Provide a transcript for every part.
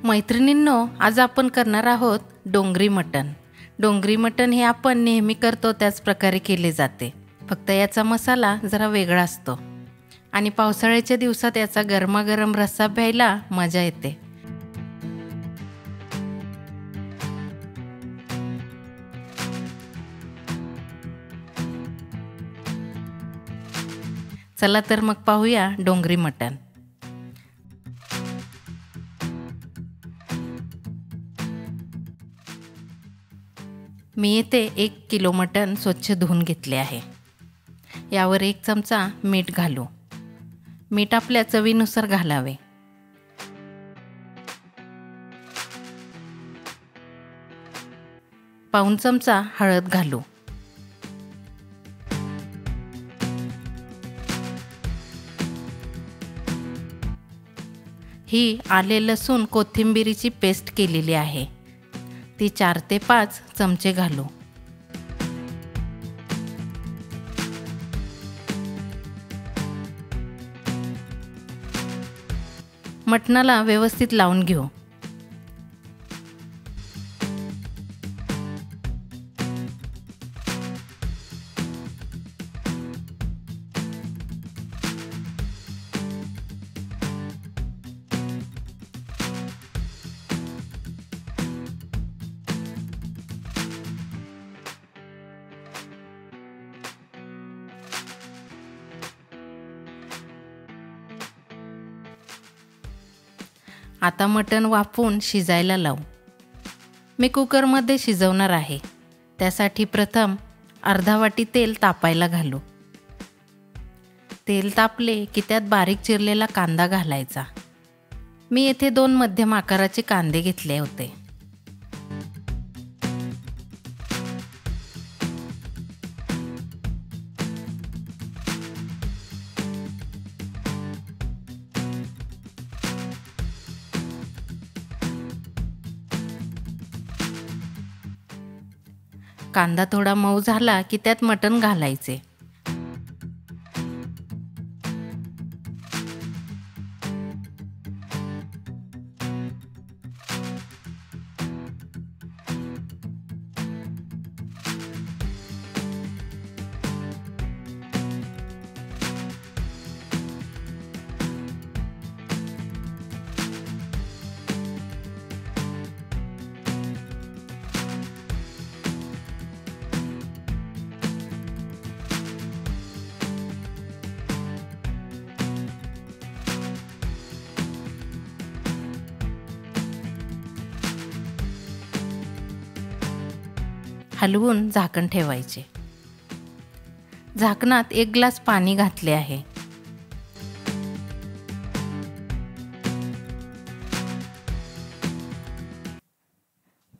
मैत्रिणींनो, आज आपण करणार आहोत डोंगरी मटण. डोंगरी मटण हे आपण नेहमी करतो त्याच प्रकारे केले जाते, फक्त याचा मसाला जरा वेगळा असतो आणि पावसाळ्याच्या दिवसात याचा गरमागरम रस्सा प्यायला मजा येते. चला तर मग पाहूया डोंगरी मटण. मी येथे 1 किलो मटण स्वच्छ धुवून घेतले आहे. यावर 1 चमचा मीठ घालू. मीठ आपल्या चवीनुसार घालावे. पाऊण चमचा हळद घालू. ही आले लसूण कोथिंबीरीची पेस्ट केलेली आहे, ती 4 ते 5 चमचे घालू. मटणाला व्यवस्थित लावून घेऊ. आता मटण वाफवून शिजायला लावू. मी कुकरमध्ये शिजवणार आहे, त्यासाठी प्रथम अर्धा वाटी तेल तापायला घालू. तेल तापले की त्यात बारीक चिरलेला कांदा घालायचा. मी येथे 2 मध्यम आकाराचे कांदे घेतले होते. कांदा थोडा मऊ झाला की त्यात मटण घालायचे. हलवून झाकण ठेवायचे. झाकणात 1 ग्लास पाणी घातले आहे.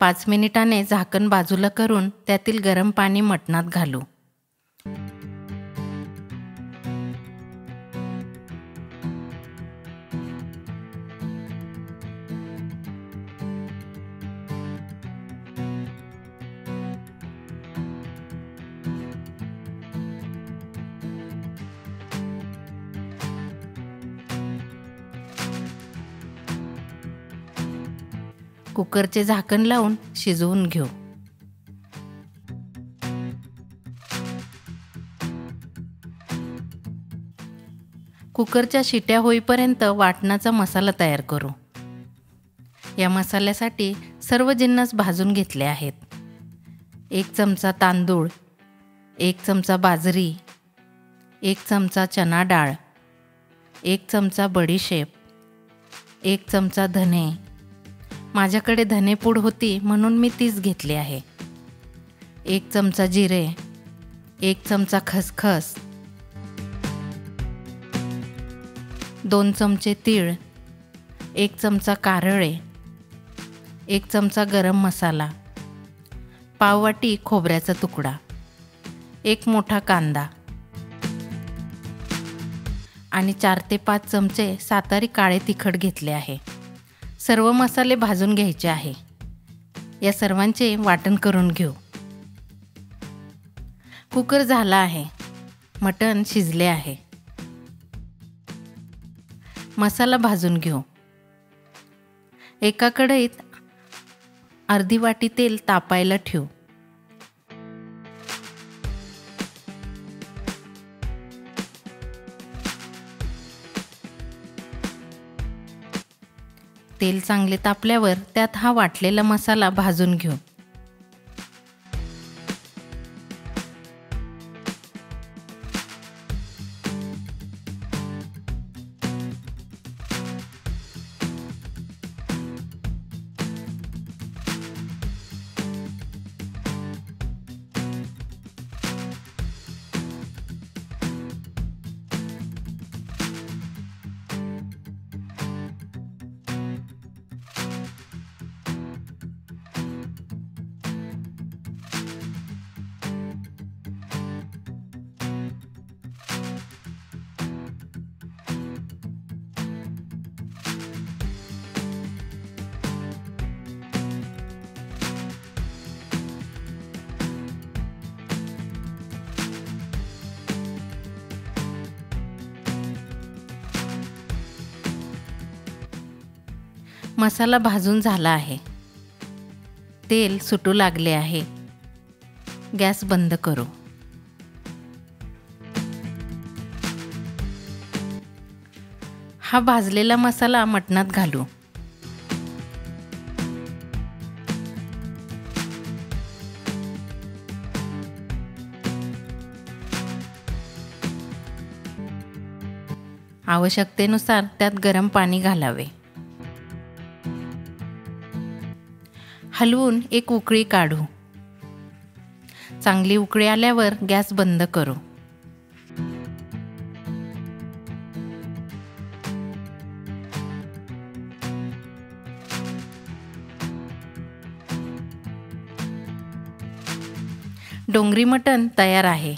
पाच मिनिटाने झाकण बाजूला करून त्यातील गरम पाणी मटणात घालू. कुकरचे झाकण लावून शिजवून घेऊ. कुकरच्या शिट्या होईपर्यंत वाटणाचा मसाला तयार करू. या मसाल्यासाठी सर्व जिन्नस भाजून घेतले आहेत. 1 चमचा तांदूळ, 1 चमचा बाजरी, 1 चमचा चना डाळ, 1 चमचा बडीशेप, 1 चमचा धने. माझ्याकडे धनेपूड होती म्हणून मी तीच घेतली आहे. 1 चमचा जिरे, 1 चमचा खसखस, 2 चमचे तीळ, 1 चमचा कारळे, 1 चमचा गरम मसाला, पाव वाटी खोबऱ्याचा तुकडा, 1 मोठा कांदा आणि 4 ते 5 चमचे सातारी काळे तिखट घेतले आहे. सर्व मसाले भाजून घ्यायचे आहे. या सर्वांचे वाटण करून घेऊ. कुकर झाला आहे. मटण शिजले आहे. मसाला भाजून घेऊ. एका कढईत अर्धी वाटी तेल तापायला ठेवू. तेल चांगले तापल्यावर त्यात हा वाटलेला मसाला भाजून घेऊ. मसाला भाजून झाला आहे. तेल सुटू लागले आहे. गॅस बंद करू. हा भाजलेला मसाला मटणात घालू. आवश्यकतेनुसार त्यात गरम पाणी घालावे. हलवून एक उकळी काढू. चांगली उकळी आल्यावर गॅस बंद करू. डोंगरी मटण तयार आहे.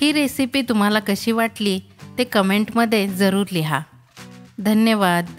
ही रेसिपी तुम्हाला कशी वाटली ते कमेंटमध्ये जरूर लिहा. धन्यवाद.